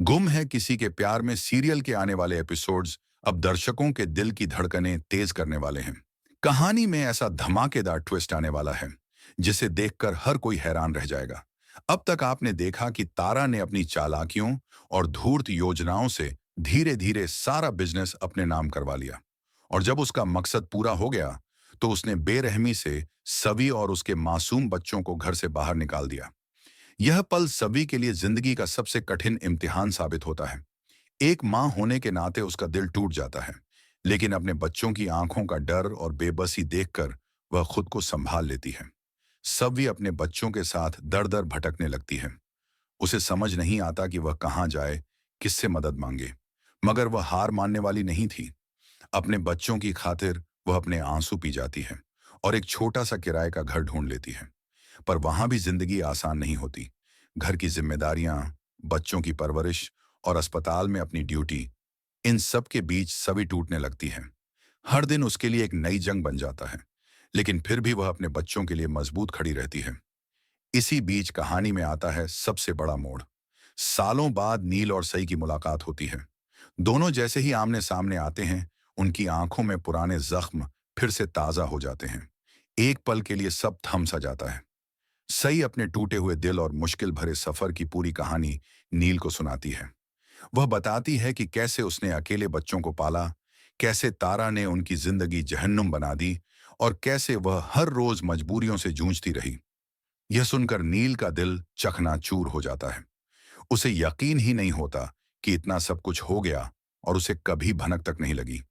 गुम है किसी के प्यार में सीरियल के आने वाले एपिसोड्स अब दर्शकों के दिल की धड़कनें तेज करने वाले हैं। कहानी में ऐसा धमाकेदार ट्विस्ट आने वाला है जिसे देखकर हर कोई हैरान रह जाएगा। अब तक आपने देखा कि तारा ने अपनी चालाकियों और धूर्त योजनाओं से धीरे धीरे सारा बिजनेस अपने नाम करवा लिया, और जब उसका मकसद पूरा हो गया तो उसने बेरहमी से सवी और उसके मासूम बच्चों को घर से बाहर निकाल दिया। यह पल सभी के लिए जिंदगी का सबसे कठिन इम्तिहान साबित होता है। एक माँ होने के नाते उसका दिल टूट जाता है, लेकिन अपने बच्चों की आंखों का डर और बेबसी देखकर वह खुद को संभाल लेती है। सभी अपने बच्चों के साथ दर दर भटकने लगती है। उसे समझ नहीं आता कि वह कहाँ जाए, किससे मदद मांगे। मगर वह हार मानने वाली नहीं थी। अपने बच्चों की खातिर वह अपने आंसू पी जाती है और एक छोटा सा किराए का घर ढूंढ लेती है। पर वहां भी जिंदगी आसान नहीं होती। घर की जिम्मेदारियां, बच्चों की परवरिश और अस्पताल में अपनी ड्यूटी, इन सब के बीच सभी टूटने लगती है। हर दिन उसके लिए एक नई जंग बन जाता है, लेकिन फिर भी वह अपने बच्चों के लिए मजबूत खड़ी रहती है। इसी बीच कहानी में आता है सबसे बड़ा मोड़। सालों बाद नील और सई की मुलाकात होती है। दोनों जैसे ही आमने सामने आते हैं, उनकी आंखों में पुराने जख्म फिर से ताजा हो जाते हैं। एक पल के लिए सब थम सा जाता है। सई अपने टूटे हुए दिल और मुश्किल भरे सफर की पूरी कहानी नील को सुनाती है। वह बताती है कि कैसे उसने अकेले बच्चों को पाला, कैसे तारा ने उनकी जिंदगी जहन्नुम बना दी, और कैसे वह हर रोज मजबूरियों से जूझती रही। यह सुनकर नील का दिल चकनाचूर हो जाता है। उसे यकीन ही नहीं होता कि इतना सब कुछ हो गया और उसे कभी भनक तक नहीं लगी।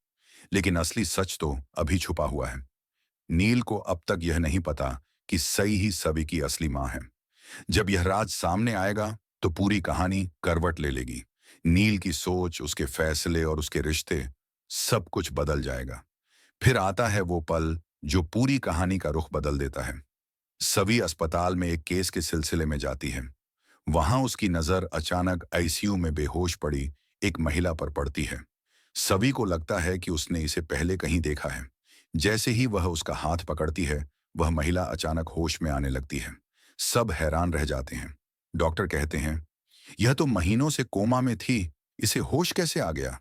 लेकिन असली सच तो अभी छुपा हुआ है। नील को अब तक यह नहीं पता कि सई ही सभी की असली मां है। जब यह राज सामने आएगा तो पूरी कहानी करवट ले लेगी। नील की सोच, उसके फैसले और उसके रिश्ते, सब कुछ बदल जाएगा। फिर आता है वो पल जो पूरी कहानी का रुख बदल देता है। सभी अस्पताल में एक केस के सिलसिले में जाती है। वहां उसकी नजर अचानक आईसीयू में बेहोश पड़ी एक महिला पर पड़ती है। सभी को लगता है कि उसने इसे पहले कहीं देखा है। जैसे ही वह उसका हाथ पकड़ती है, वह महिला अचानक होश में आने लगती है। सब हैरान रह जाते हैं। डॉक्टर कहते हैं, यह तो महीनों से कोमा में थी, इसे होश कैसे आ गया?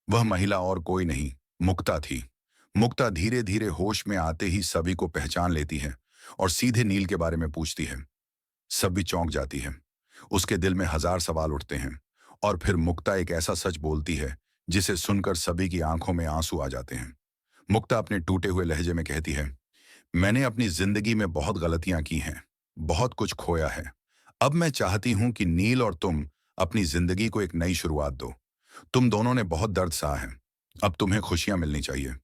वह महिला और कोई नहीं, मुक्ता थी। मुक्ता धीरे धीरे होश में आते ही सभी को पहचान लेती है और सीधे नील के बारे में पूछती है। सभी चौंक जाती है। उसके दिल में हजार सवाल उठते हैं, और फिर मुक्ता एक ऐसा सच बोलती है जिसे सुनकर सभी की आंखों में आंसू आ जाते हैं। मुक्ता अपने टूटे हुए लहजे में कहती है, मैंने अपनी जिंदगी में बहुत गलतियां की हैं, बहुत कुछ खोया है। अब मैं चाहती हूं कि नील और तुम अपनी जिंदगी को एक नई शुरुआत दो। तुम दोनों ने बहुत दर्द सहा है, अब तुम्हें खुशियां मिलनी चाहिए।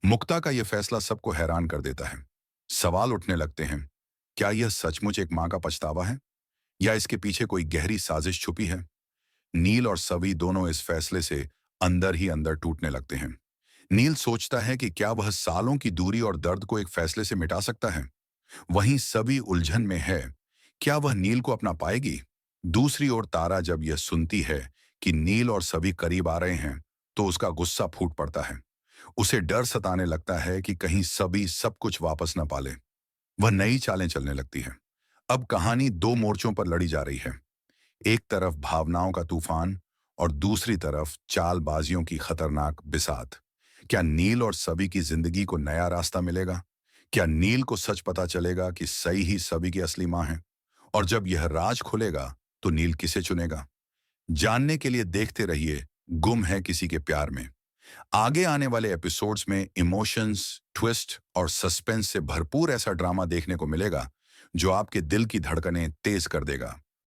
मुक्ता का यह फैसला सबको हैरान कर देता है। सवाल उठने लगते हैं, क्या यह सचमुच एक मां का पछतावा है, या इसके पीछे कोई गहरी साजिश छुपी है? नील और सभी दोनों इस फैसले से अंदर ही अंदर टूटने लगते हैं। नील सोचता है कि क्या वह सालों की दूरी और दर्द को एक फैसले से मिटा सकता है। वहीं सभी उलझन में है, क्या वह नील को अपना पाएगी? दूसरी ओर तारा जब यह सुनती है कि नील और सभी करीब आ रहे हैं, तो उसका गुस्सा फूट पड़ता है। उसे डर सताने लगता है कि कहीं सभी सब कुछ वापस न पाले। वह नई चालें चलने लगती है। अब कहानी दो मोर्चों पर लड़ी जा रही है। एक तरफ भावनाओं का तूफान और दूसरी तरफ चालबाजियों की खतरनाक बिसात। क्या नील और सभी की जिंदगी को नया रास्ता मिलेगा? क्या नील को सच पता चलेगा कि सई ही सभी की असली मां है? और जब यह राज खुलेगा तो नील किसे चुनेगा? जानने के लिए देखते रहिए गुम है किसी के प्यार में। आगे आने वाले एपिसोड्स में इमोशंस, ट्विस्ट और सस्पेंस से भरपूर ऐसा ड्रामा देखने को मिलेगा जो आपके दिल की धड़कनें तेज कर देगा।